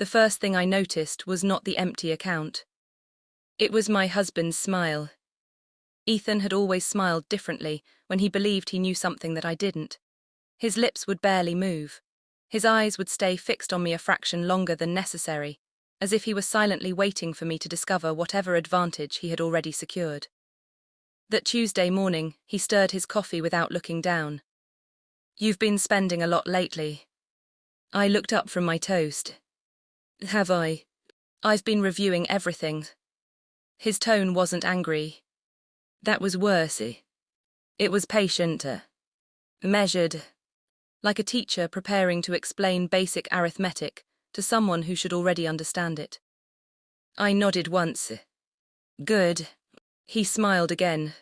The first thing I noticed was not the empty account. It was my husband's smile. Ethan had always smiled differently when he believed he knew something that I didn't. His lips would barely move. His eyes would stay fixed on me a fraction longer than necessary, as if he was silently waiting for me to discover whatever advantage he had already secured. That Tuesday morning, he stirred his coffee without looking down. "You've been spending a lot lately." I looked up from my toast. "Have I? I've been reviewing everything." His tone wasn't angry. That was worse. It was patient, measured, like a teacher preparing to explain basic arithmetic to someone who should already understand it. I nodded once. "Good." He smiled again.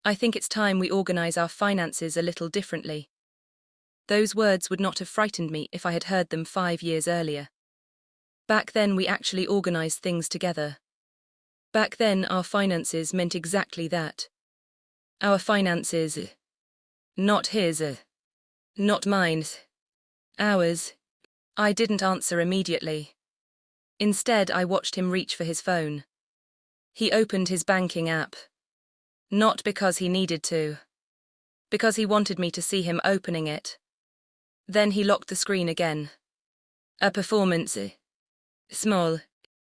"I think it's time we organize our finances a little differently." Those words would not have frightened me if I had heard them 5 years earlier. Back then we actually organized things together. Back then our finances meant exactly that. Our finances. Not his. Not mine. Ours. I didn't answer immediately. Instead, I watched him reach for his phone. He opened his banking app. Not because he needed to. Because he wanted me to see him opening it. Then he locked the screen again. A performance. Small.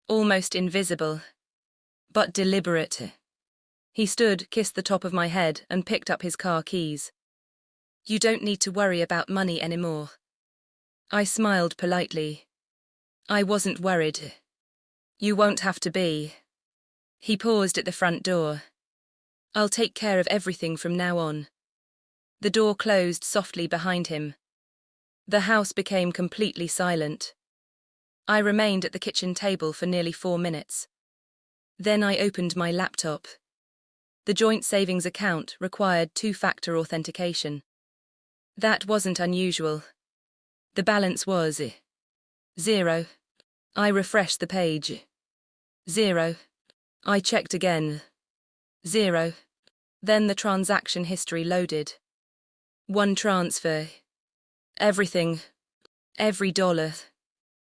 Almost invisible. But deliberate. He stood, kissed the top of my head, and picked up his car keys. "You don't need to worry about money anymore." I smiled politely. "I wasn't worried." "You won't have to be." He paused at the front door. "I'll take care of everything from now on." The door closed softly behind him. The house became completely silent. I remained at the kitchen table for nearly 4 minutes. Then I opened my laptop. The joint savings account required 2-factor authentication. That wasn't unusual. The balance was 0. I refreshed the page. 0. I checked again. 0. Then the transaction history loaded. One transfer. Everything. Every dollar.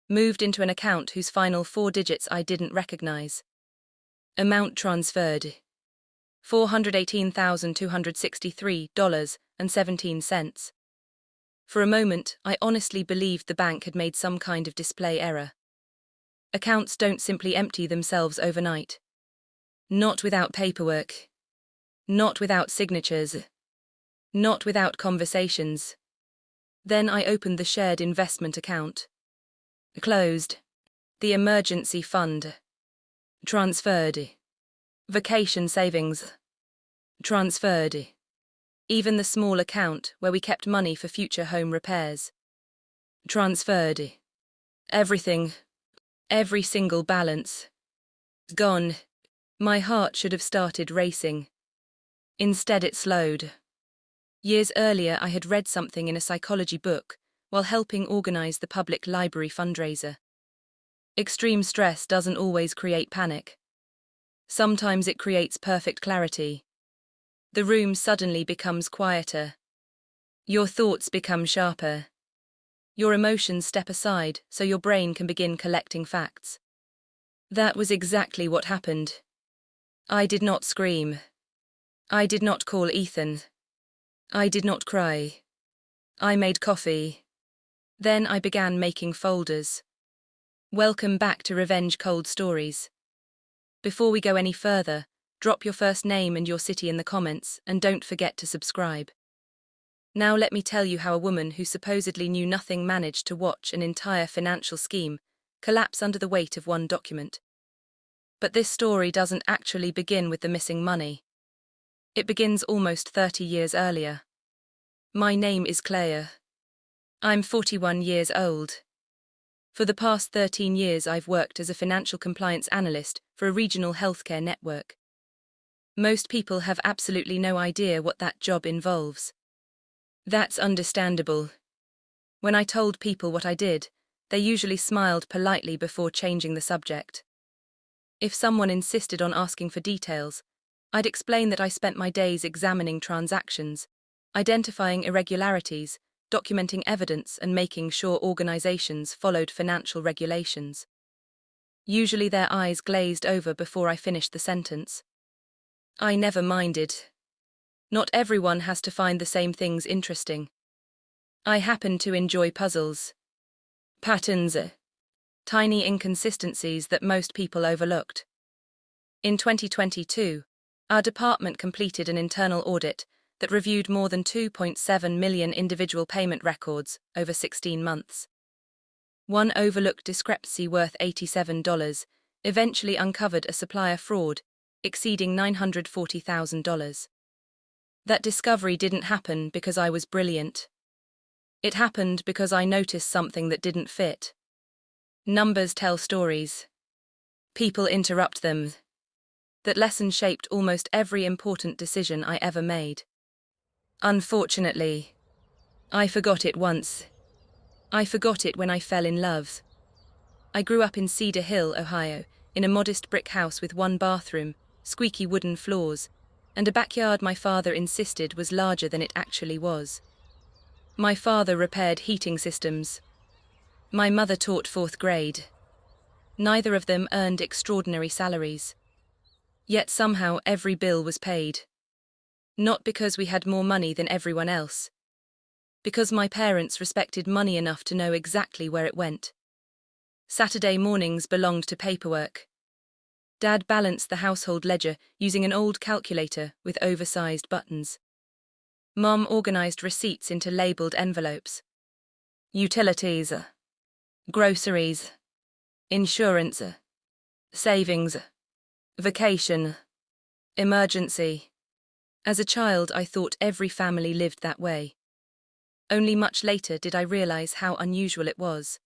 Moved into an account whose final 4 digits I didn't recognize. Amount transferred. $418,263.17. For a moment, I honestly believed the bank had made some kind of display error. Accounts don't simply empty themselves overnight. Not without paperwork. Not without signatures. Not without conversations. Then I opened the shared investment account. Closed. The emergency fund. Transferred. Vacation savings. Transferred. Even the small account where we kept money for future home repairs. Transferred. Everything. Every single balance. Gone. My heart should have started racing. Instead it slowed. Years earlier I had read something in a psychology book while helping organize the public library fundraiser. Extreme stress doesn't always create panic. Sometimes it creates perfect clarity. The room suddenly becomes quieter. Your thoughts become sharper. Your emotions step aside so your brain can begin collecting facts. That was exactly what happened. I did not scream. I did not call Ethan. I did not cry. I made coffee. Then I began making folders. Welcome back to Revenge Cold Stories. Before we go any further, drop your first name and your city in the comments, and don't forget to subscribe. Now let me tell you how a woman who supposedly knew nothing managed to watch an entire financial scheme collapse under the weight of one document. But this story doesn't actually begin with the missing money. It begins almost 30 years earlier. My name is Claire. I'm 41 years old. For the past 13 years I've worked as a financial compliance analyst for a regional healthcare network. Most people have absolutely no idea what that job involves. That's understandable. When I told people what I did, they usually smiled politely before changing the subject. If someone insisted on asking for details, I'd explain that I spent my days examining transactions, identifying irregularities, documenting evidence and making sure organizations followed financial regulations. Usually their eyes glazed over before I finished the sentence. I never minded. Not everyone has to find the same things interesting. I happen to enjoy puzzles. Patterns, tiny inconsistencies that most people overlooked. In 2022, our department completed an internal audit that reviewed more than 2.7 million individual payment records over 16 months. One overlooked discrepancy worth $87 eventually uncovered a supplier fraud exceeding $940,000. That discovery didn't happen because I was brilliant. It happened because I noticed something that didn't fit. Numbers tell stories. People interrupt them. That lesson shaped almost every important decision I ever made. Unfortunately, I forgot it once. I forgot it when I fell in love. I grew up in Cedar Hill, Ohio, in a modest brick house with one bathroom, squeaky wooden floors, and a backyard my father insisted was larger than it actually was. My father repaired heating systems. My mother taught 4th grade. Neither of them earned extraordinary salaries. Yet somehow every bill was paid. Not because we had more money than everyone else. Because my parents respected money enough to know exactly where it went. Saturday mornings belonged to paperwork. Dad balanced the household ledger using an old calculator with oversized buttons. Mom organized receipts into labeled envelopes. Utilities, groceries, insurance, savings, vacation, emergency. As a child, I thought every family lived that way. Only much later did I realize how unusual it was.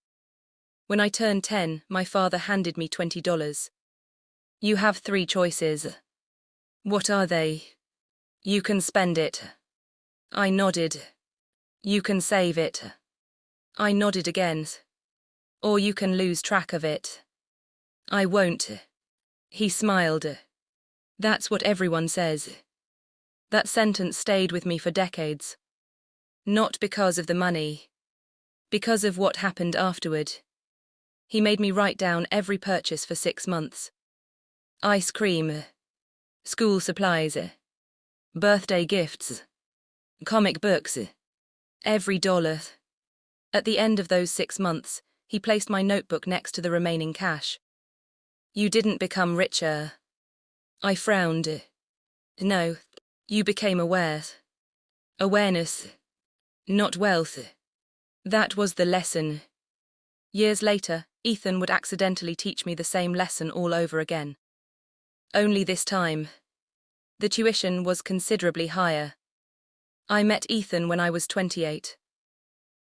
When I turned 10, my father handed me $20. You have 3 choices. What are they? You can spend it. I nodded. You can save it. I nodded again. Or you can lose track of it. I won't. He smiled. That's what everyone says. That sentence stayed with me for decades. Not because of the money. Because of what happened afterward. He made me write down every purchase for 6 months. Ice cream. School supplies. Birthday gifts. Comic books. Every dollar. At the end of those 6 months, he placed my notebook next to the remaining cash. You didn't become richer. I frowned. No, you became aware. Awareness. Not wealth. That was the lesson. Years later, Ethan would accidentally teach me the same lesson all over again. Only this time, the tuition was considerably higher. I met Ethan when I was 28.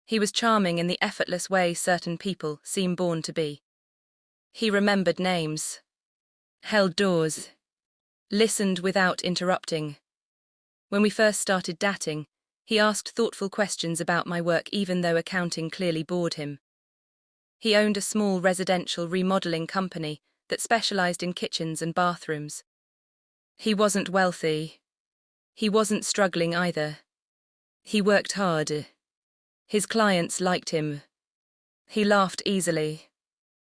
He was charming in the effortless way certain people seem born to be. He remembered names, held doors, listened without interrupting. When we first started dating, he asked thoughtful questions about my work even though accounting clearly bored him. He owned a small residential remodeling company that specialized in kitchens and bathrooms. He wasn't wealthy. He wasn't struggling either. He worked hard. His clients liked him. He laughed easily.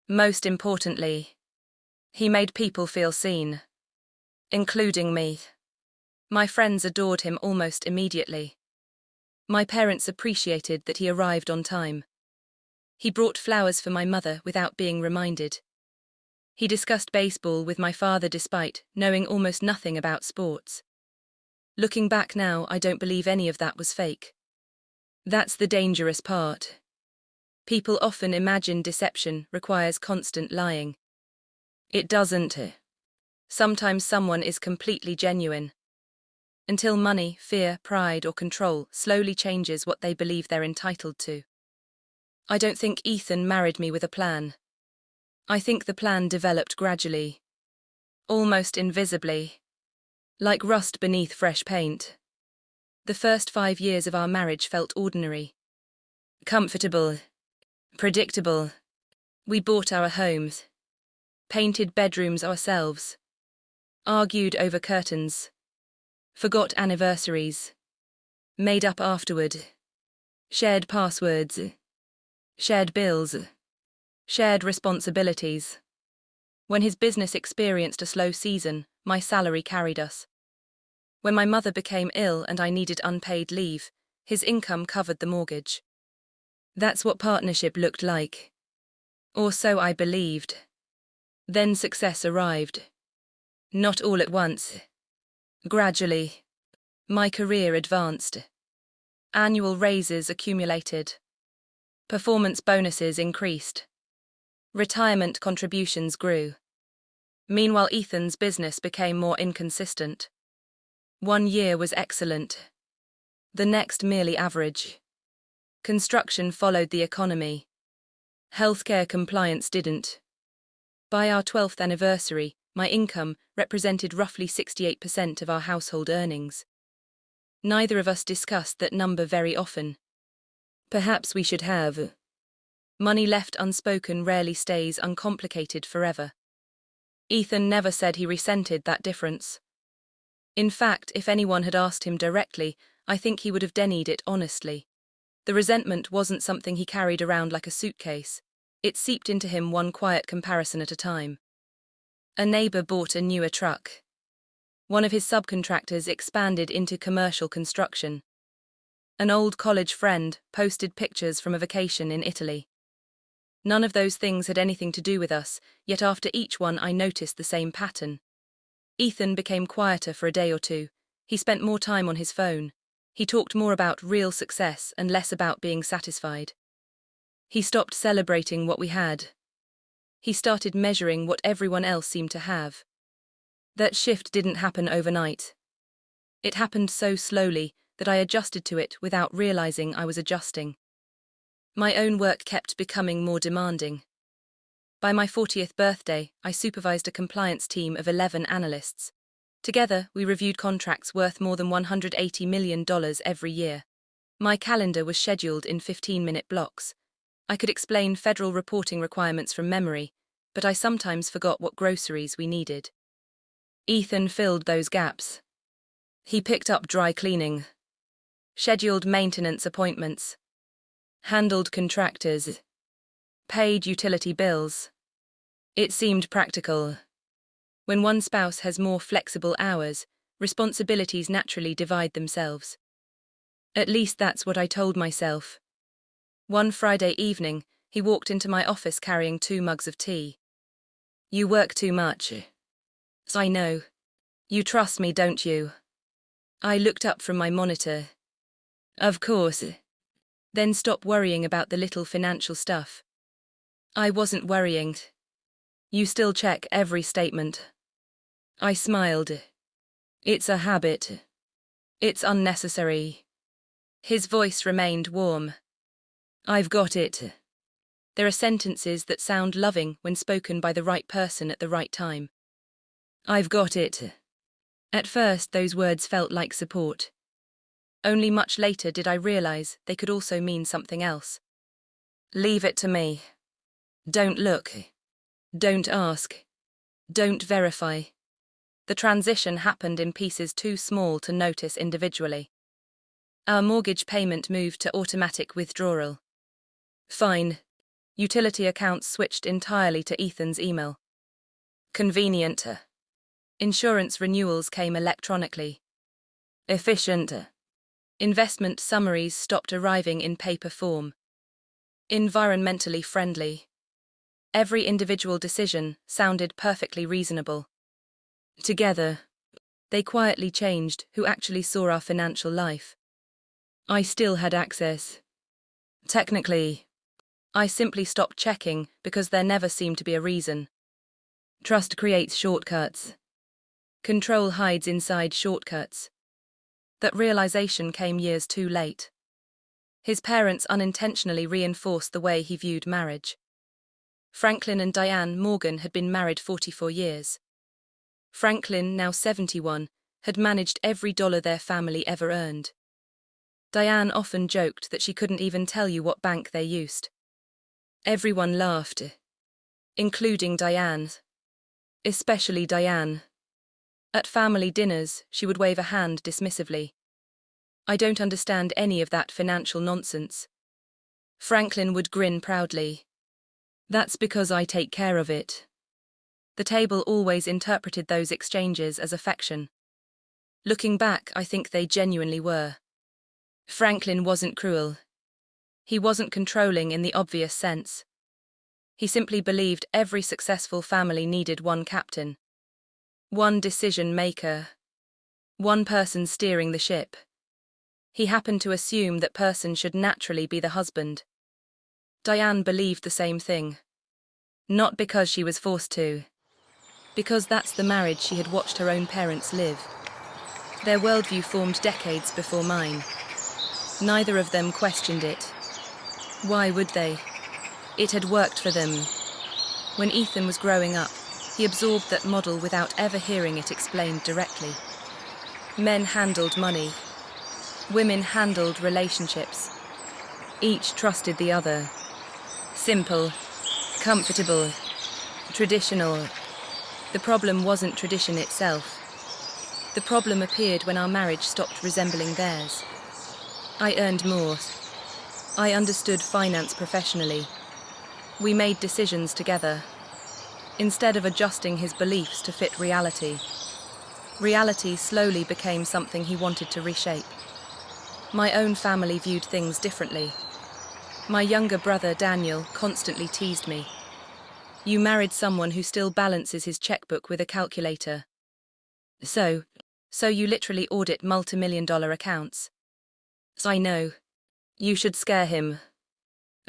Most importantly, he made people feel seen. Including me. My friends adored him almost immediately. My parents appreciated that he arrived on time. He brought flowers for my mother without being reminded. He discussed baseball with my father despite knowing almost nothing about sports. Looking back now, I don't believe any of that was fake. That's the dangerous part. People often imagine deception requires constant lying. It doesn't. Sometimes someone is completely genuine. Until money, fear, pride, or control slowly changes what they believe they're entitled to. I don't think Ethan married me with a plan. I think the plan developed gradually. Almost invisibly. Like rust beneath fresh paint. The first 5 years of our marriage felt ordinary. Comfortable. Predictable. We bought our homes. Painted bedrooms ourselves. Argued over curtains. Forgot anniversaries. Made up afterward. Shared passwords. Shared bills. Shared responsibilities. When his business experienced a slow season, my salary carried us. When my mother became ill and I needed unpaid leave, his income covered the mortgage. That's what partnership looked like. Or so I believed. Then success arrived. Not all at once. Gradually. My career advanced. Annual raises accumulated. Performance bonuses increased. Retirement contributions grew. Meanwhile, Ethan's business became more inconsistent. One year was excellent. The next merely average. Construction followed the economy. Healthcare compliance didn't. By our 12th anniversary, my income represented roughly 68% of our household earnings. Neither of us discussed that number very often. Perhaps we should have. Money left unspoken rarely stays uncomplicated forever. Ethan never said he resented that difference. In fact, if anyone had asked him directly, I think he would have denied it honestly. The resentment wasn't something he carried around like a suitcase. It seeped into him one quiet comparison at a time. A neighbor bought a newer truck. One of his subcontractors expanded into commercial construction. An old college friend posted pictures from a vacation in Italy. None of those things had anything to do with us, yet after each one I noticed the same pattern. Ethan became quieter for a day or two. He spent more time on his phone. He talked more about real success and less about being satisfied. He stopped celebrating what we had. He started measuring what everyone else seemed to have. That shift didn't happen overnight. It happened so slowly that I adjusted to it without realizing I was adjusting. My own work kept becoming more demanding. By my 40th birthday, I supervised a compliance team of 11 analysts. Together, we reviewed contracts worth more than $180 million every year. My calendar was scheduled in 15-minute blocks. I could explain federal reporting requirements from memory, but I sometimes forgot what groceries we needed. Ethan filled those gaps. He picked up dry cleaning, scheduled maintenance appointments, handled contractors, paid utility bills. It seemed practical. When one spouse has more flexible hours, responsibilities naturally divide themselves. At least that's what I told myself. One Friday evening, he walked into my office carrying 2 mugs of tea. "You work too much." "I know. You trust me, don't you?" I looked up from my monitor. "Of course." "Then stop worrying about the little financial stuff." I wasn't worrying. "You still check every statement." I smiled. "It's a habit. It's unnecessary." His voice remained warm. "I've got it." There are sentences that sound loving when spoken by the right person at the right time. "I've got it." At first, those words felt like support. Only much later did I realize they could also mean something else. "Leave it to me. Don't look. Don't ask. Don't verify." The transition happened in pieces too small to notice individually. Our mortgage payment moved to automatic withdrawal. Fine. Utility accounts switched entirely to Ethan's email. Convenient. Insurance renewals came electronically. Efficient. Investment summaries stopped arriving in paper form. Environmentally friendly. Every individual decision sounded perfectly reasonable. Together, they quietly changed who actually saw our financial life. I still had access. Technically, I simply stopped checking because there never seemed to be a reason. Trust creates shortcuts. Control hides inside shortcuts. That realization came years too late. His parents unintentionally reinforced the way he viewed marriage. Franklin and Diane Morgan had been married 44 years. Franklin, now 71, had managed every dollar their family ever earned. Diane often joked that she couldn't even tell you what bank they used. Everyone laughed, including Diane. Especially Diane. At family dinners, she would wave a hand dismissively. I don't understand any of that financial nonsense. Franklin would grin proudly. That's because I take care of it. The table always interpreted those exchanges as affection. Looking back, I think they genuinely were. Franklin wasn't cruel. He wasn't controlling in the obvious sense. He simply believed every successful family needed one captain. One decision maker. One person steering the ship. He happened to assume that person should naturally be the husband. Diane believed the same thing. Not because she was forced to. Because that's the marriage she had watched her own parents live. Their worldview formed decades before mine. Neither of them questioned it. Why would they? It had worked for them. When Ethan was growing up, he absorbed that model without ever hearing it explained directly. Men handled money. Women handled relationships. Each trusted the other. Simple, comfortable, traditional. The problem wasn't tradition itself. The problem appeared when our marriage stopped resembling theirs. I earned more. I understood finance professionally. We made decisions together. Instead of adjusting his beliefs to fit reality, reality slowly became something he wanted to reshape. My own family viewed things differently. My younger brother, Daniel, constantly teased me. You married someone who still balances his checkbook with a calculator. So you literally audit multi-million-dollar accounts. I know. You should scare him.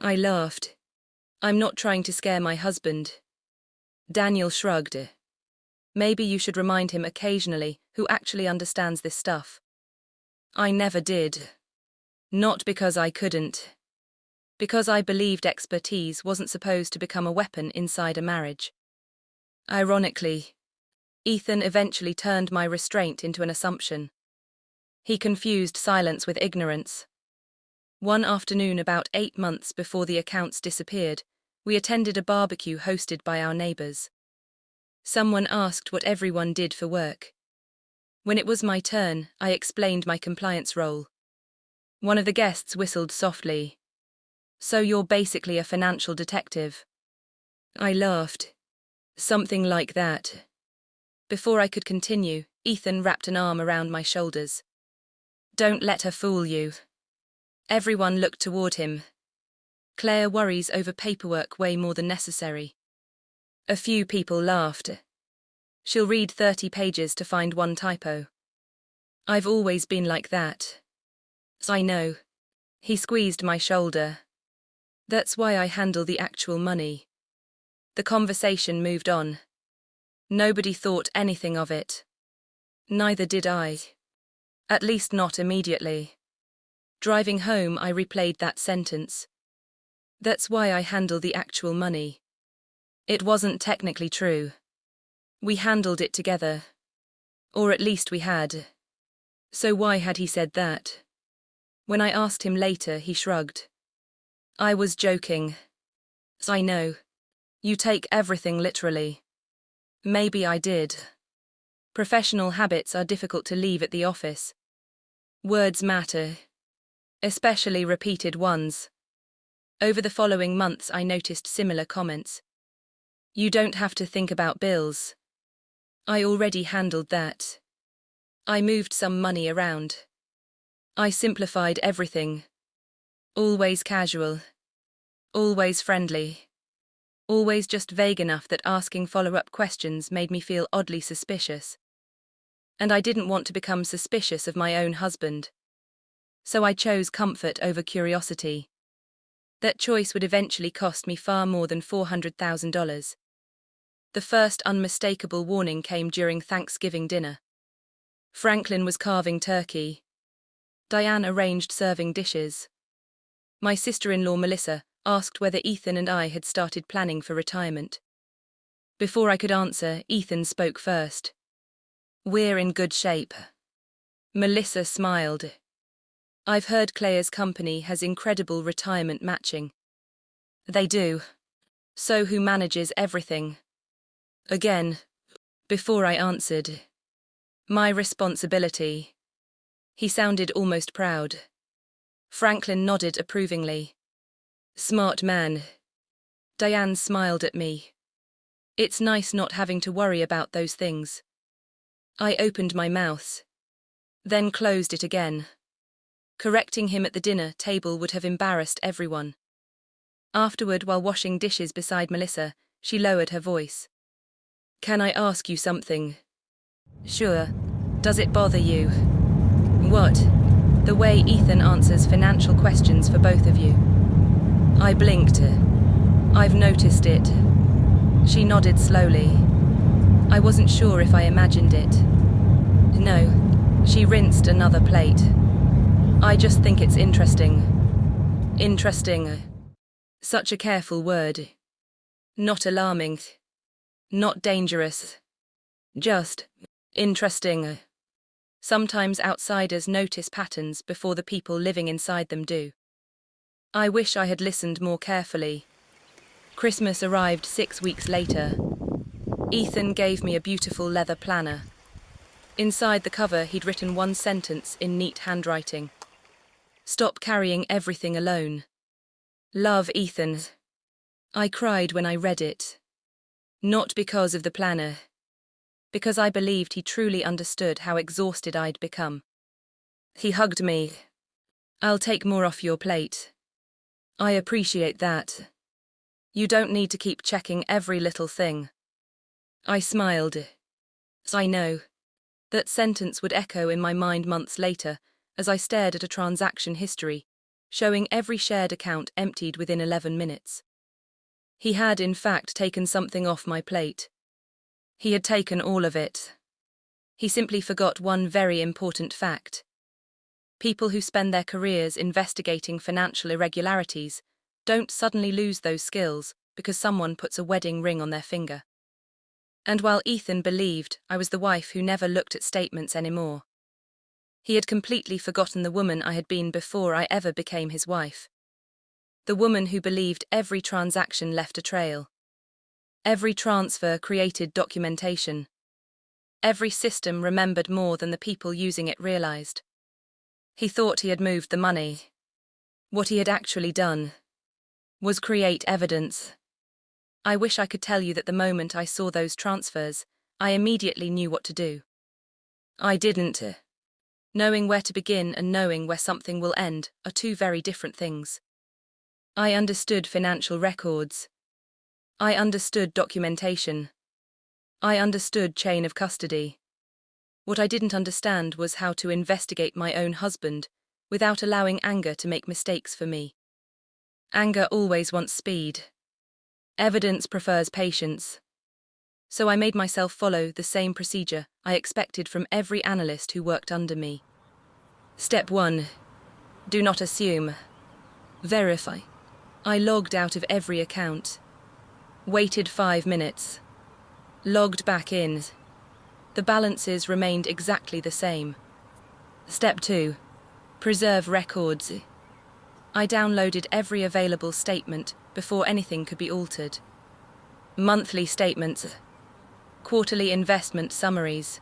I laughed. I'm not trying to scare my husband. Daniel shrugged. Maybe you should remind him occasionally who actually understands this stuff. I never did. Not because I couldn't. Because I believed expertise wasn't supposed to become a weapon inside a marriage. Ironically, Ethan eventually turned my restraint into an assumption. He confused silence with ignorance. One afternoon about 8 months before the accounts disappeared, we attended a barbecue hosted by our neighbors. Someone asked what everyone did for work. When it was my turn, I explained my compliance role. One of the guests whistled softly. So you're basically a financial detective. I laughed. Something like that. Before I could continue, Ethan wrapped an arm around my shoulders. Don't let her fool you. Everyone looked toward him. Claire worries over paperwork way more than necessary. A few people laughed. She'll read 30 pages to find one typo. I've always been like that. I know. He squeezed my shoulder. That's why I handle the actual money. The conversation moved on. Nobody thought anything of it. Neither did I. At least not immediately. Driving home, I replayed that sentence. That's why I handle the actual money. It wasn't technically true. We handled it together. Or at least we had. So why had he said that? When I asked him later, he shrugged. I was joking. I know. You take everything literally. Maybe I did. Professional habits are difficult to leave at the office. Words matter. Especially repeated ones. Over the following months, I noticed similar comments. You don't have to think about bills. I already handled that. I moved some money around. I simplified everything. Always casual. Always friendly. Always just vague enough that asking follow-up questions made me feel oddly suspicious. And I didn't want to become suspicious of my own husband. So I chose comfort over curiosity. That choice would eventually cost me far more than $400,000. The first unmistakable warning came during Thanksgiving dinner. Franklin was carving turkey. Diane arranged serving dishes. My sister-in-law Melissa asked whether Ethan and I had started planning for retirement. Before I could answer, Ethan spoke first. We're in good shape. Melissa smiled. I've heard Claire's company has incredible retirement matching. They do. So who manages everything? Again, before I answered. My responsibility. He sounded almost proud. Franklin nodded approvingly. Smart man. Diane smiled at me. It's nice not having to worry about those things. I opened my mouth, then closed it again. Correcting him at the dinner table would have embarrassed everyone. Afterward, while washing dishes beside Melissa, she lowered her voice. Can I ask you something? Sure. Does it bother you? What? The way Ethan answers financial questions for both of you. I blinked. I've noticed it. She nodded slowly. I wasn't sure if I imagined it. No. She rinsed another plate. I just think it's interesting. Interesting. Such a careful word. Not alarming. Not dangerous. Just interesting. Sometimes outsiders notice patterns before the people living inside them do. I wish I had listened more carefully. Christmas arrived 6 weeks later. Ethan gave me a beautiful leather planner. Inside the cover, he'd written one sentence in neat handwriting. Stop carrying everything alone. Love, Ethan. I cried when I read it. Not because of the planner. Because I believed he truly understood how exhausted I'd become. He hugged me. I'll take more off your plate. I appreciate that. You don't need to keep checking every little thing. I smiled. I know. That sentence would echo in my mind months later as I stared at a transaction history, showing every shared account emptied within 11 minutes. He had, in fact, taken something off my plate. He had taken all of it. He simply forgot one very important fact. People who spend their careers investigating financial irregularities don't suddenly lose those skills because someone puts a wedding ring on their finger. And while Ethan believed I was the wife who never looked at statements anymore, he had completely forgotten the woman I had been before I ever became his wife. The woman who believed every transaction left a trail. Every transfer created documentation. Every system remembered more than the people using it realized. He thought he had moved the money. What he had actually done was create evidence. I wish I could tell you that the moment I saw those transfers, I immediately knew what to do. I didn't. Knowing where to begin and knowing where something will end are two very different things. I understood financial records. I understood documentation. I understood chain of custody. What I didn't understand was how to investigate my own husband without allowing anger to make mistakes for me. Anger always wants speed. Evidence prefers patience. So I made myself follow the same procedure I expected from every analyst who worked under me. Step 1. Do not assume. Verify. I logged out of every account. Waited 5 minutes. Logged back in. The balances remained exactly the same. Step 2. Preserve records. I downloaded every available statement before anything could be altered. Monthly statements. Quarterly investment summaries.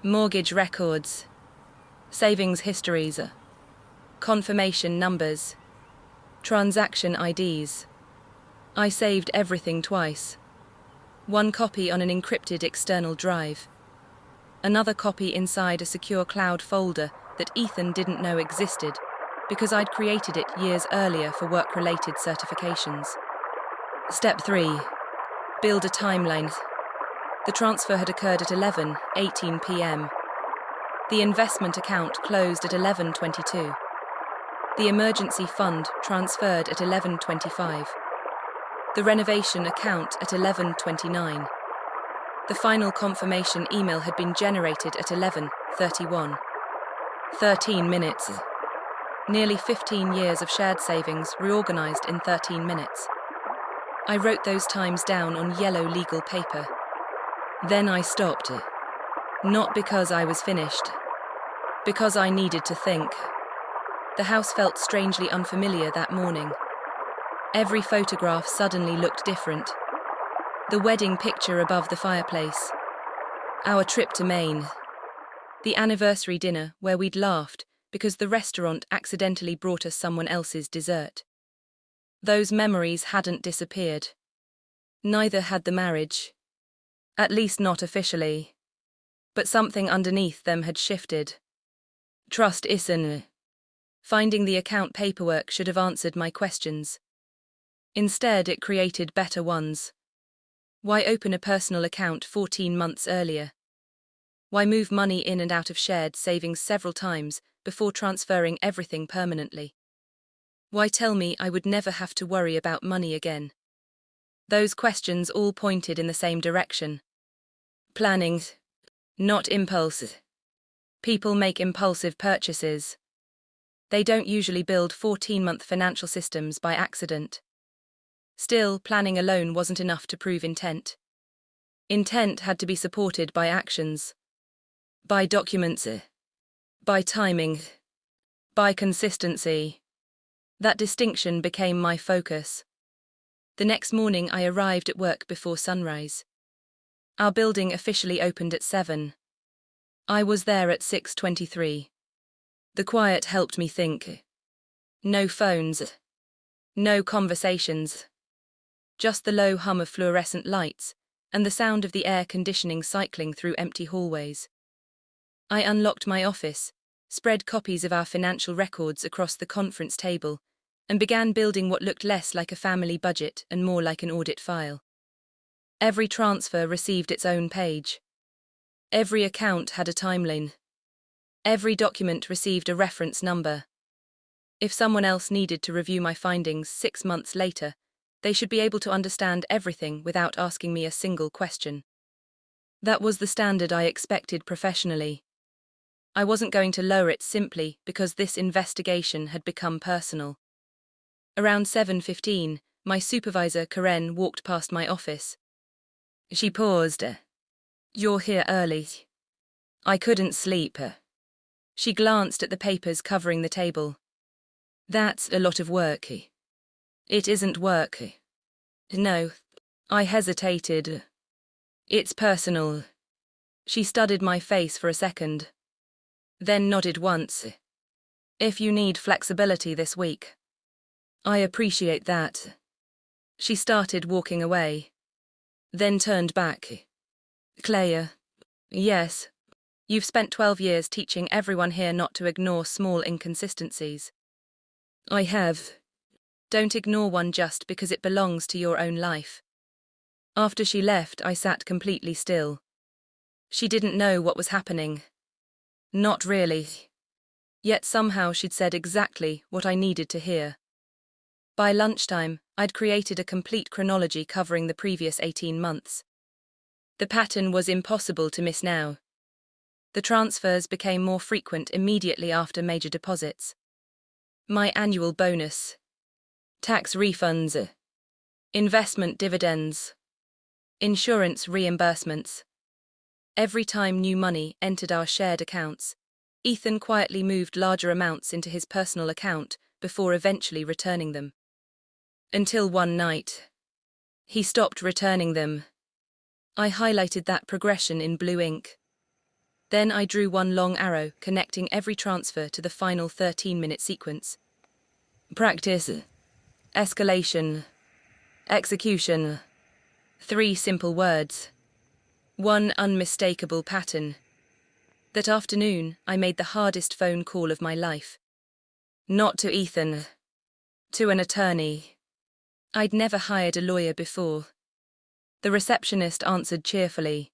Mortgage records. Savings histories. Confirmation numbers. Transaction IDs. I saved everything twice. One copy on an encrypted external drive. Another copy inside a secure cloud folder that Ethan didn't know existed because I'd created it years earlier for work-related certifications. Step 3. Build a timeline. The transfer had occurred at 11:18 p.m. The investment account closed at 11:22. The emergency fund transferred at 11:25. The renovation account at 11:29. The final confirmation email had been generated at 11:31. 13 minutes. Nearly 15 years of shared savings reorganized in 13 minutes. I wrote those times down on yellow legal paper. Then I stopped. Not because I was finished. Because I needed to think. The house felt strangely unfamiliar that morning. Every photograph suddenly looked different. The wedding picture above the fireplace. Our trip to Maine. The anniversary dinner where we'd laughed because the restaurant accidentally brought us someone else's dessert. Those memories hadn't disappeared. Neither had the marriage. At least not officially. But something underneath them had shifted. Trust isn't. Finding the account paperwork should have answered my questions. Instead, it created better ones. Why open a personal account 14 months earlier? Why move money in and out of shared savings several times before transferring everything permanently? Why tell me I would never have to worry about money again? Those questions all pointed in the same direction. Planning, not impulse. People make impulsive purchases. They don't usually build 14-month financial systems by accident. Still, planning alone wasn't enough to prove intent. Intent had to be supported by actions. By documents. By timing. By consistency. That distinction became my focus. The next morning I arrived at work before sunrise. Our building officially opened at 7. I was there at 6:23. The quiet helped me think. No phones. No conversations. Just the low hum of fluorescent lights and the sound of the air conditioning cycling through empty hallways. I unlocked my office, spread copies of our financial records across the conference table, and began building what looked less like a family budget and more like an audit file. Every transfer received its own page. Every account had a timeline. Every document received a reference number. If someone else needed to review my findings 6 months later, they should be able to understand everything without asking me a single question. That was the standard I expected professionally. I wasn't going to lower it simply because this investigation had become personal. Around 7:15, my supervisor, Karen, walked past my office. She paused. "You're here early." I couldn't sleep. She glanced at the papers covering the table. "That's a lot of work." "It isn't work." "No." I hesitated. "It's personal." She studied my face for a second. Then nodded once. "If you need flexibility this week." "I appreciate that." She started walking away. Then turned back. "Claire." "Yes. You've spent 12 years teaching everyone here not to ignore small inconsistencies." "I have." "Don't ignore one just because it belongs to your own life." After she left, I sat completely still. She didn't know what was happening. Not really. Yet somehow she'd said exactly what I needed to hear. By lunchtime, I'd created a complete chronology covering the previous 18 months. The pattern was impossible to miss now. The transfers became more frequent immediately after major deposits. My annual bonus. Tax refunds. Investment dividends. Insurance reimbursements. Every time new money entered our shared accounts, Ethan quietly moved larger amounts into his personal account before eventually returning them. Until one night, he stopped returning them. I highlighted that progression in blue ink. Then I drew one long arrow connecting every transfer to the final 13-minute sequence. Practice. Escalation. Execution. 3 simple words. One unmistakable pattern. That afternoon, I made the hardest phone call of my life. Not to Ethan. To an attorney. I'd never hired a lawyer before. The receptionist answered cheerfully.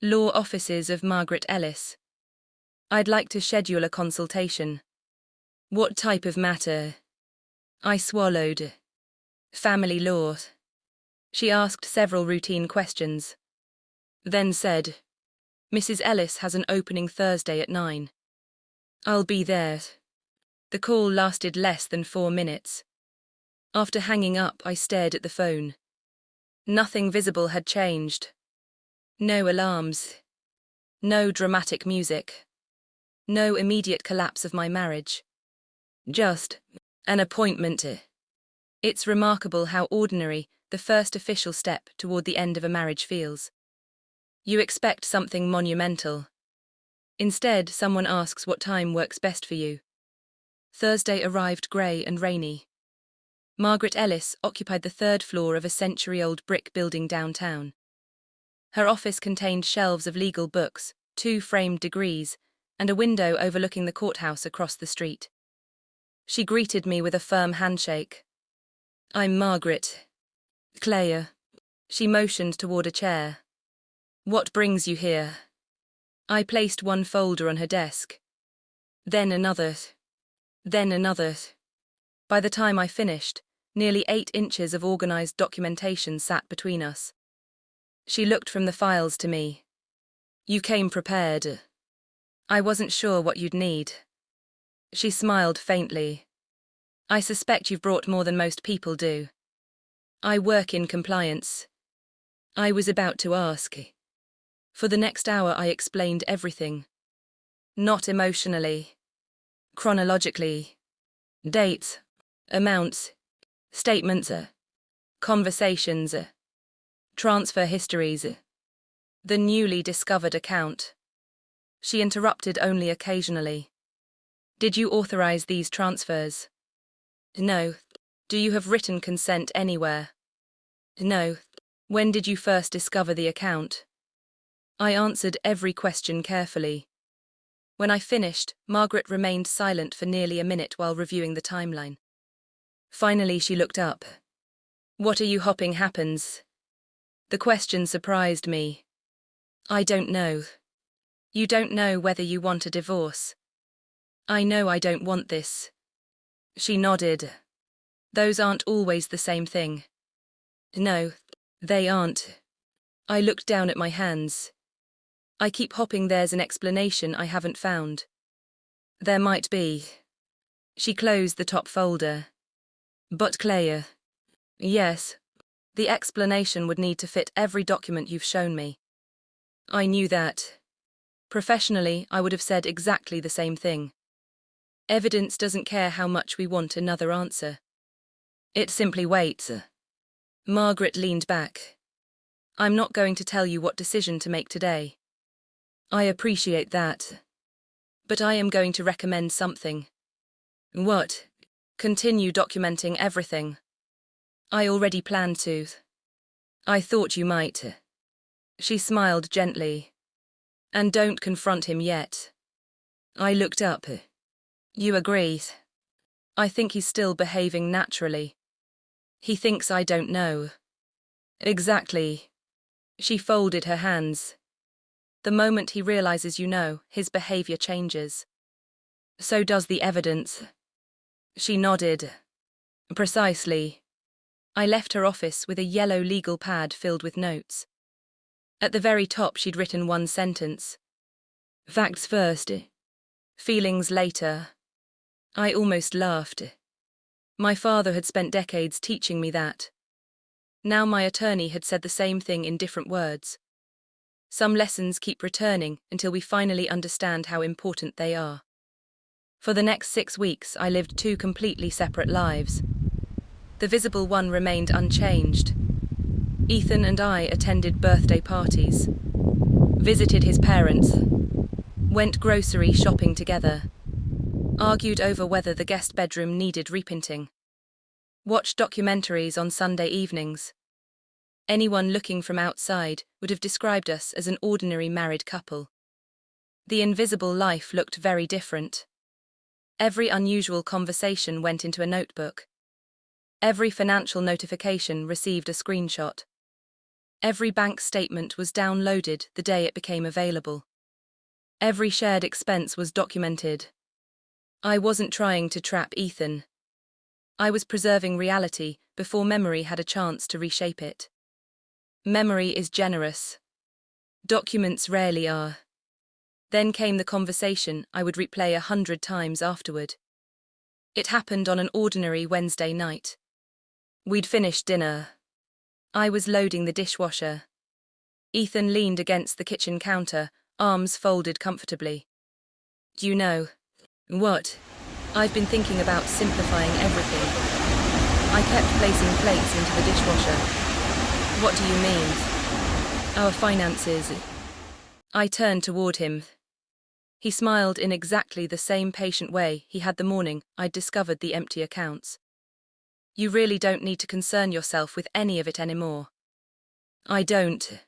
"Law offices of Margaret Ellis. I'd like to schedule a consultation." "What type of matter?" I swallowed. "Family law." She asked several routine questions. Then said, "Mrs. Ellis has an opening Thursday at 9. I'll be there." The call lasted less than 4 minutes. After hanging up, I stared at the phone. Nothing visible had changed. No alarms. No dramatic music. No immediate collapse of my marriage. Just an appointment. It's remarkable how ordinary the first official step toward the end of a marriage feels. You expect something monumental. Instead, someone asks what time works best for you. Thursday arrived grey and rainy. Margaret Ellis occupied the third floor of a century-old brick building downtown. Her office contained shelves of legal books, 2 framed degrees, and a window overlooking the courthouse across the street. She greeted me with a firm handshake. "I'm Margaret. Claire." She motioned toward a chair. "What brings you here?" I placed one folder on her desk. Then another. Then another. By the time I finished, nearly 8 inches of organized documentation sat between us. She looked from the files to me. "You came prepared." "I wasn't sure what you'd need." She smiled faintly. "I suspect you've brought more than most people do." "I work in compliance." I was about to ask. For the next hour I explained everything. Not emotionally. Chronologically. Dates. Amounts. Statements. Conversations. Transfer histories. The newly discovered account. She interrupted only occasionally. "Did you authorize these transfers?" "No." "Do you have written consent anywhere?" "No." "When did you first discover the account?" I answered every question carefully. When I finished, Margaret remained silent for nearly a minute while reviewing the timeline. Finally, she looked up. "What are you hoping happens?" The question surprised me. "I don't know." "You don't know whether you want a divorce?" "I know I don't want this." She nodded. "Those aren't always the same thing." "No, they aren't." I looked down at my hands. "I keep hoping there's an explanation I haven't found." "There might be." She closed the top folder. "But Claire." "Yes. The explanation would need to fit every document you've shown me." I knew that. Professionally, I would have said exactly the same thing. Evidence doesn't care how much we want another answer. It simply waits. Margaret leaned back. "I'm not going to tell you what decision to make today." "I appreciate that. But I am going to recommend something." "What?" "Continue documenting everything." "I already planned to." "I thought you might." She smiled gently. "And don't confront him yet." I looked up. "You agree?" "I think he's still behaving naturally." "He thinks I don't know." "Exactly." She folded her hands. "The moment he realizes you know, his behavior changes." "So does the evidence." She nodded. "Precisely." I left her office with a yellow legal pad filled with notes. At the very top she'd written one sentence. "Facts first. Feelings later." I almost laughed. My father had spent decades teaching me that. Now my attorney had said the same thing in different words. Some lessons keep returning until we finally understand how important they are. For the next 6 weeks, I lived 2 completely separate lives. The visible one remained unchanged. Ethan and I attended birthday parties, visited his parents, went grocery shopping together, argued over whether the guest bedroom needed repainting, watched documentaries on Sunday evenings. Anyone looking from outside would have described us as an ordinary married couple. The invisible life looked very different. Every unusual conversation went into a notebook. Every financial notification received a screenshot. Every bank statement was downloaded the day it became available. Every shared expense was documented. I wasn't trying to trap Ethan. I was preserving reality before memory had a chance to reshape it. Memory is generous. Documents rarely are. Then came the conversation I would replay 100 times afterward. It happened on an ordinary Wednesday night. We'd finished dinner. I was loading the dishwasher. Ethan leaned against the kitchen counter, arms folded comfortably. "Do you know?" "What?" "I've been thinking about simplifying everything." I kept placing plates into the dishwasher. "What do you mean?" "Our finances." I turned toward him. He smiled in exactly the same patient way he had the morning I'd discovered the empty accounts. You really don't need to concern yourself with any of it anymore. I don't.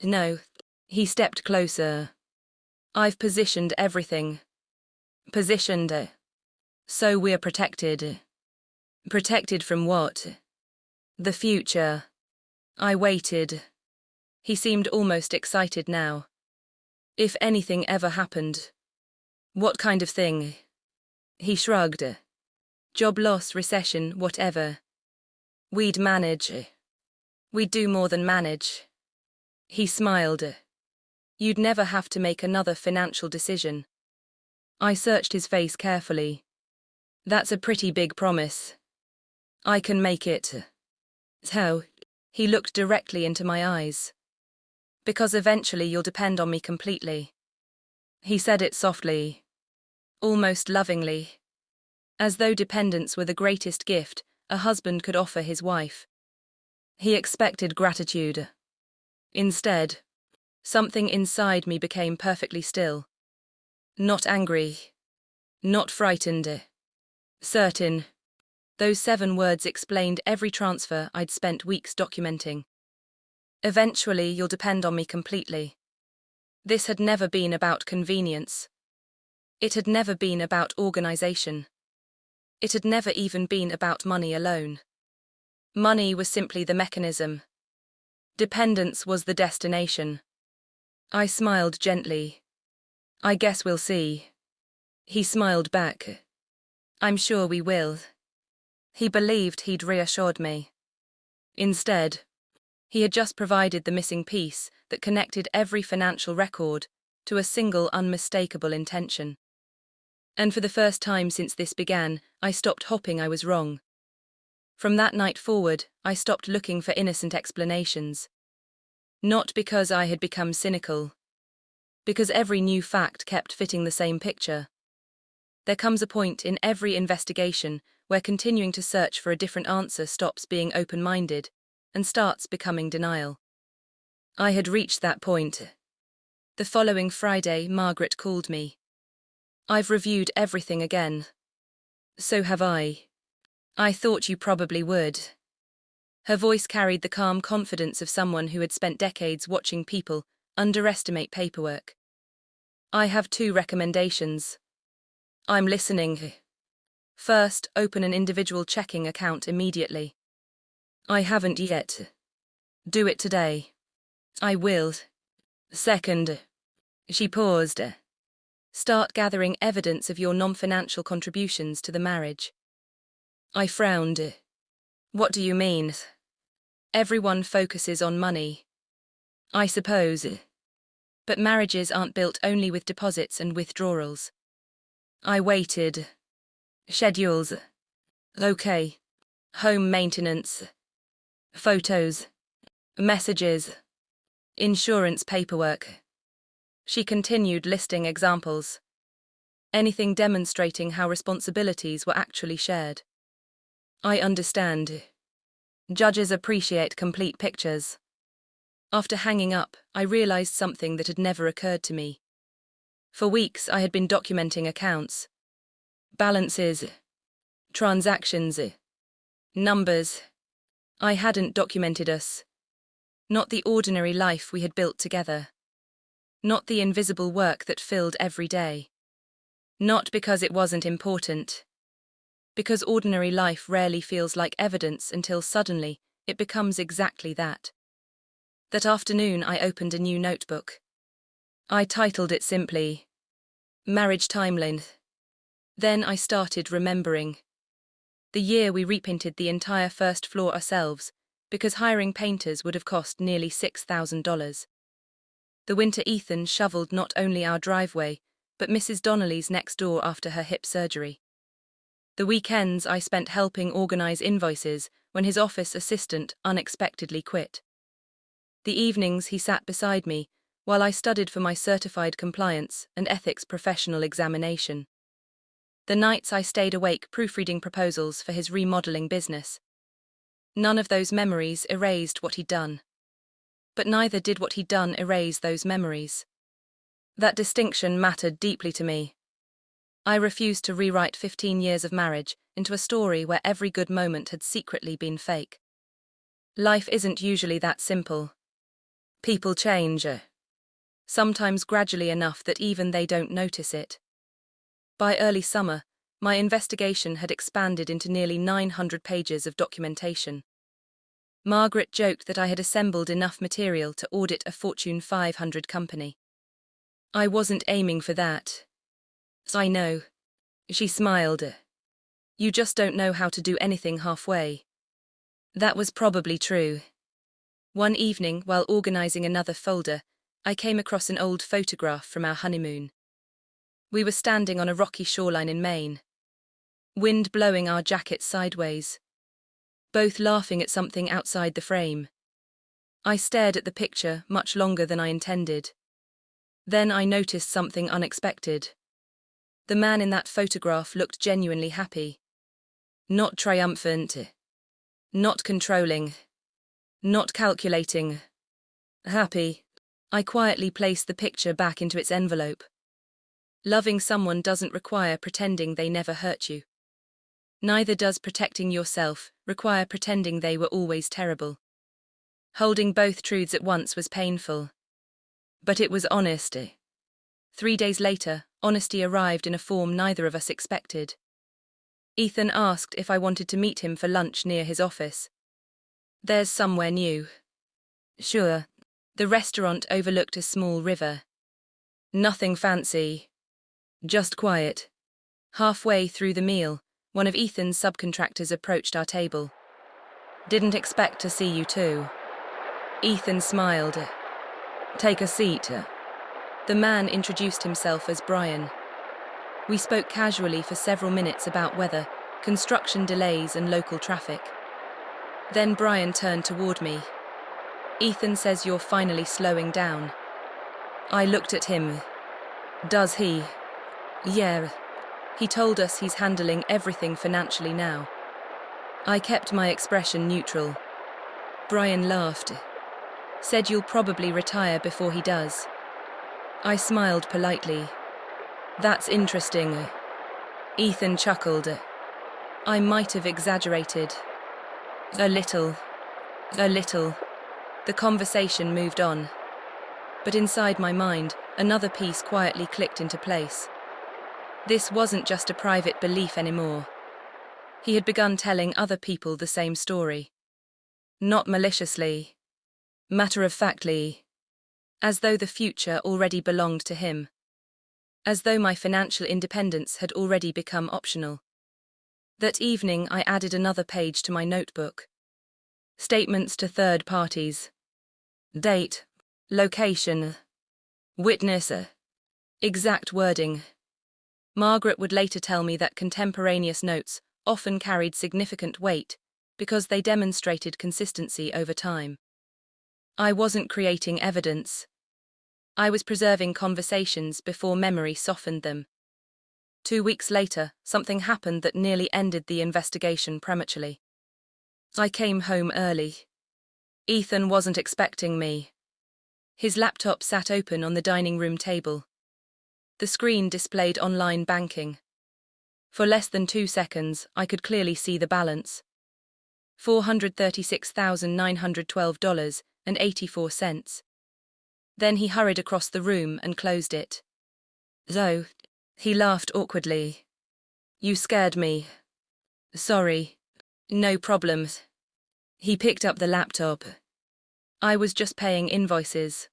No. He stepped closer. I've positioned everything. Positioned. So we're protected. Protected from what? The future. I waited. He seemed almost excited now. If anything ever happened. What kind of thing? He shrugged. Job loss, recession, whatever. We'd manage. We'd do more than manage. He smiled. You'd never have to make another financial decision. I searched his face carefully. That's a pretty big promise. I can make it. How? He looked directly into my eyes. Because eventually you'll depend on me completely. He said it softly. Almost lovingly. As though dependence were the greatest gift a husband could offer his wife. He expected gratitude. Instead, something inside me became perfectly still. Not angry. Not frightened. Certain. Those 7 words explained every transfer I'd spent weeks documenting. Eventually, you'll depend on me completely. This had never been about convenience. It had never been about organization. It had never even been about money alone. Money was simply the mechanism. Dependence was the destination. I smiled gently. I guess we'll see. He smiled back. I'm sure we will. He believed he'd reassured me. Instead, he had just provided the missing piece that connected every financial record to a single unmistakable intention. And for the first time since this began, I stopped hoping I was wrong. From that night forward, I stopped looking for innocent explanations. Not because I had become cynical. Because every new fact kept fitting the same picture. There comes a point in every investigation where continuing to search for a different answer stops being open-minded and starts becoming denial. I had reached that point. The following Friday, Margaret called me. I've reviewed everything again. So have I. I thought you probably would. Her voice carried the calm confidence of someone who had spent decades watching people underestimate paperwork. I have 2 recommendations. I'm listening. First, open an individual checking account immediately. I haven't yet. Do it today. I will. Second. She paused. Start gathering evidence of your non-financial contributions to the marriage. I frowned. What do you mean? Everyone focuses on money. I suppose. But marriages aren't built only with deposits and withdrawals. I waited. Schedules. Okay. Home maintenance. Photos. Messages. Insurance paperwork. She continued listing examples. Anything demonstrating how responsibilities were actually shared. I understand. Judges appreciate complete pictures. After hanging up, I realized something that had never occurred to me. For weeks, I had been documenting accounts. Balances. Transactions. Numbers. I hadn't documented us. Not the ordinary life we had built together. Not the invisible work that filled every day. Not because it wasn't important. Because ordinary life rarely feels like evidence until suddenly it becomes exactly that. That afternoon I opened a new notebook. I titled it simply, Marriage Timeline. Then I started remembering. The year we repainted the entire first floor ourselves, because hiring painters would have cost nearly $6,000. The winter Ethan shoveled not only our driveway, but Mrs. Donnelly's next door after her hip surgery. The weekends I spent helping organize invoices when his office assistant unexpectedly quit. The evenings he sat beside me while I studied for my certified compliance and ethics professional examination. The nights I stayed awake proofreading proposals for his remodeling business. None of those memories erased what he'd done. But neither did what he'd done erase those memories. That distinction mattered deeply to me. I refused to rewrite 15 years of marriage into a story where every good moment had secretly been fake. Life isn't usually that simple. People change, sometimes gradually enough that even they don't notice it. By early summer, my investigation had expanded into nearly 900 pages of documentation. Margaret joked that I had assembled enough material to audit a Fortune 500 company. I wasn't aiming for that. I know. She smiled. You just don't know how to do anything halfway. That was probably true. One evening, while organizing another folder, I came across an old photograph from our honeymoon. We were standing on a rocky shoreline in Maine. Wind blowing our jackets sideways. Both laughing at something outside the frame. I stared at the picture much longer than I intended. Then I noticed something unexpected. The man in that photograph looked genuinely happy. Not triumphant. Not controlling. Not calculating. Happy. I quietly placed the picture back into its envelope. Loving someone doesn't require pretending they never hurt you. Neither does protecting yourself require pretending they were always terrible. Holding both truths at once was painful. But it was honest. 3 days later, honesty arrived in a form neither of us expected. Ethan asked if I wanted to meet him for lunch near his office. There's somewhere new. Sure. The restaurant overlooked a small river. Nothing fancy. Just quiet. Halfway through the meal, one of Ethan's subcontractors approached our table. Didn't expect to see you too. Ethan smiled. Take a seat. The man introduced himself as Brian. We spoke casually for several minutes about weather, construction delays and local traffic. Then Brian turned toward me. Ethan says you're finally slowing down. I looked at him. Does he? Yeah. He told us he's handling everything financially now. I kept my expression neutral. Brian laughed. Said you'll probably retire before he does. I smiled politely. That's interesting. Ethan chuckled. I might have exaggerated. A little. The conversation moved on. But inside my mind, another piece quietly clicked into place. This wasn't just a private belief anymore. He had begun telling other people the same story. Not maliciously. Matter-of-factly. As though the future already belonged to him. As though my financial independence had already become optional. That evening I added another page to my notebook. Statements to third parties. Date. Location. Witness. Exact wording. Margaret would later tell me that contemporaneous notes often carried significant weight because they demonstrated consistency over time. I wasn't creating evidence. I was preserving conversations before memory softened them. 2 weeks later, something happened that nearly ended the investigation prematurely. I came home early. Ethan wasn't expecting me. His laptop sat open on the dining room table. The screen displayed online banking. For less than 2 seconds, I could clearly see the balance. $436,912.84. Then he hurried across the room and closed it. Zoe, he laughed awkwardly. You scared me. Sorry. No problems. He picked up the laptop. I was just paying invoices.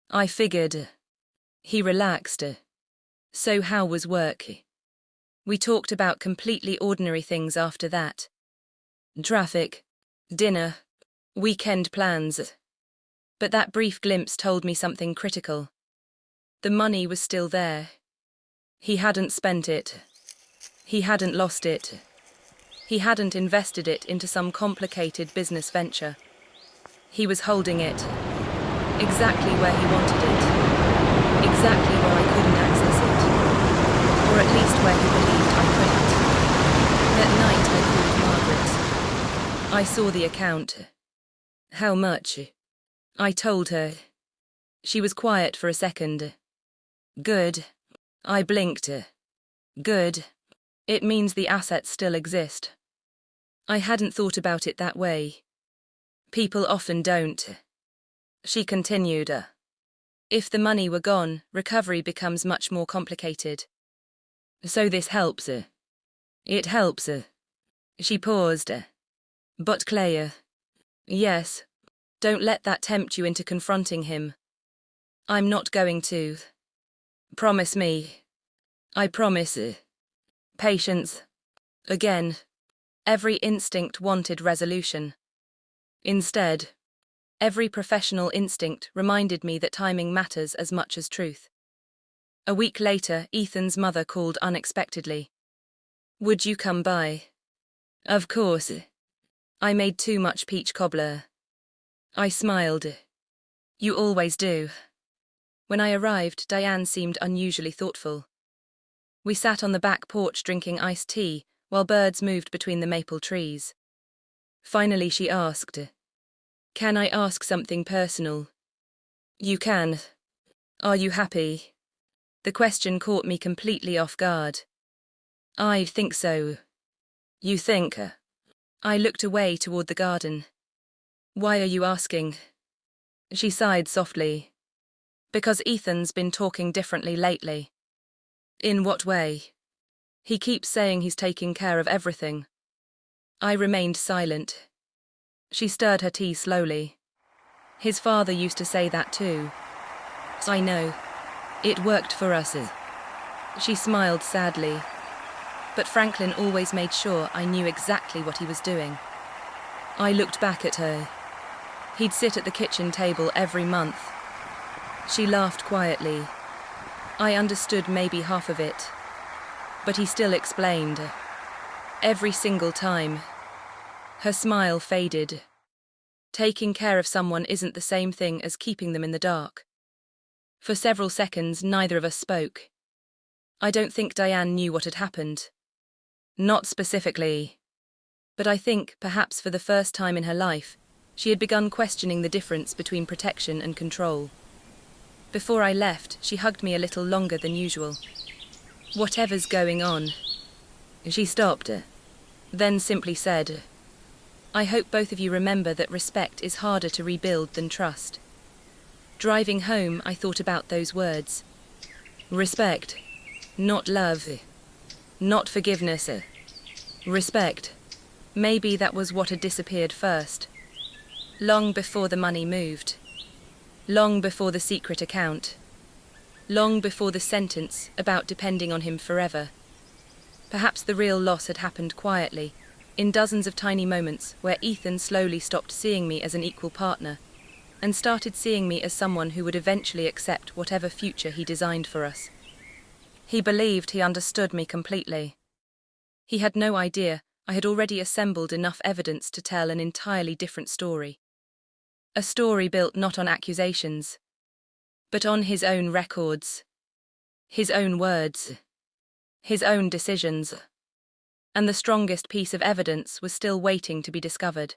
I figured. He relaxed. So how was work? We talked about completely ordinary things after that. Traffic, dinner, weekend plans. But that brief glimpse told me something critical. The money was still there. He hadn't spent it. He hadn't lost it. He hadn't invested it into some complicated business venture. He was holding it. Exactly where he wanted it. Exactly where I couldn't access it. Or at least where he believed I couldn't. That night I called Margaret. I saw the account. How much? I told her. She was quiet for a second. Good. I blinked. Good. It means the assets still exist. I hadn't thought about it that way. People often don't. She continued. If the money were gone, recovery becomes much more complicated. So this helps. It helps. She paused. But Claire. Yes. Don't let that tempt you into confronting him. I'm not going to. Promise me. I promise. Patience. Again. Every instinct wanted resolution. Instead, every professional instinct reminded me that timing matters as much as truth. A week later, Ethan's mother called unexpectedly. Would you come by? Of course. I made too much peach cobbler. I smiled. You always do. When I arrived, Diane seemed unusually thoughtful. We sat on the back porch drinking iced tea while birds moved between the maple trees. Finally she asked, Can I ask something personal? You can. Are you happy? The question caught me completely off guard. I think so. You think? I looked away toward the garden. Why are you asking? She sighed softly. Because Ethan's been talking differently lately. In what way? He keeps saying he's taking care of everything. I remained silent. She stirred her tea slowly. His father used to say that too. I know. It worked for us. She smiled sadly. But Franklin always made sure I knew exactly what he was doing. I looked back at her. He'd sit at the kitchen table every month. She laughed quietly. I understood maybe half of it. But he still explained. Every single time. Her smile faded. Taking care of someone isn't the same thing as keeping them in the dark. For several seconds, neither of us spoke. I don't think Diane knew what had happened. Not specifically. But I think, perhaps for the first time in her life, she had begun questioning the difference between protection and control. Before I left, she hugged me a little longer than usual. Whatever's going on. She stopped, then simply said, I hope both of you remember that respect is harder to rebuild than trust. Driving home, I thought about those words. Respect. Not love. Not forgiveness. Respect. Maybe that was what had disappeared first. Long before the money moved. Long before the secret account. Long before the sentence about depending on him forever. Perhaps the real loss had happened quietly, in dozens of tiny moments where Ethan slowly stopped seeing me as an equal partner and started seeing me as someone who would eventually accept whatever future he designed for us. He believed he understood me completely. He had no idea I had already assembled enough evidence to tell an entirely different story. A story built not on accusations, but on his own records, his own words, his own decisions. And the strongest piece of evidence was still waiting to be discovered.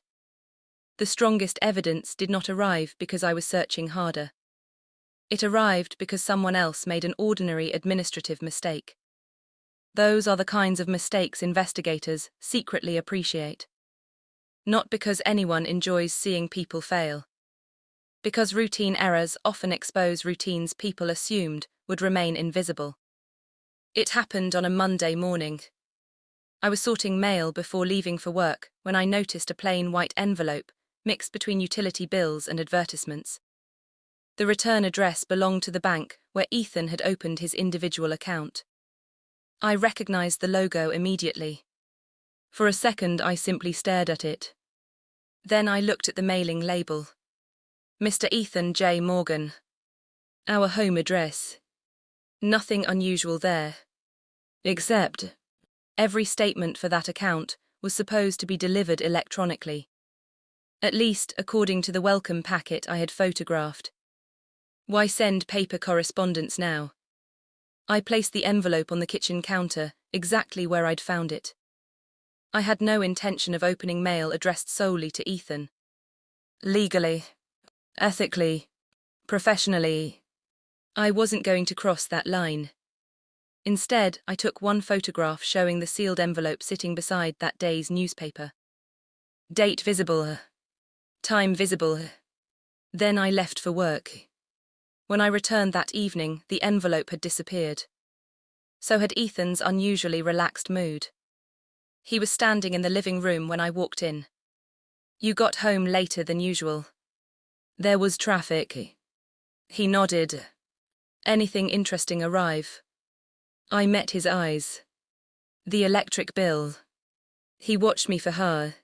The strongest evidence did not arrive because I was searching harder. It arrived because someone else made an ordinary administrative mistake. Those are the kinds of mistakes investigators secretly appreciate. Not because anyone enjoys seeing people fail. Because routine errors often expose routines people assumed would remain invisible. It happened on a Monday morning. I was sorting mail before leaving for work when I noticed a plain white envelope mixed between utility bills and advertisements. The return address belonged to the bank where Ethan had opened his individual account. I recognized the logo immediately. For a second, I simply stared at it. Then I looked at the mailing label. Mr. Ethan J. Morgan. Our home address. Nothing unusual there. Except, every statement for that account was supposed to be delivered electronically. At least, according to the welcome packet I had photographed. Why send paper correspondence now? I placed the envelope on the kitchen counter, exactly where I'd found it. I had no intention of opening mail addressed solely to Ethan. Legally, ethically, professionally, I wasn't going to cross that line. Instead, I took one photograph showing the sealed envelope sitting beside that day's newspaper. Date visible. Time visible. Then I left for work. When I returned that evening, the envelope had disappeared. So had Ethan's unusually relaxed mood. He was standing in the living room when I walked in. You got home later than usual. There was traffic. He nodded. Anything interesting arrive? I met his eyes. The electric bill. He watched me for her.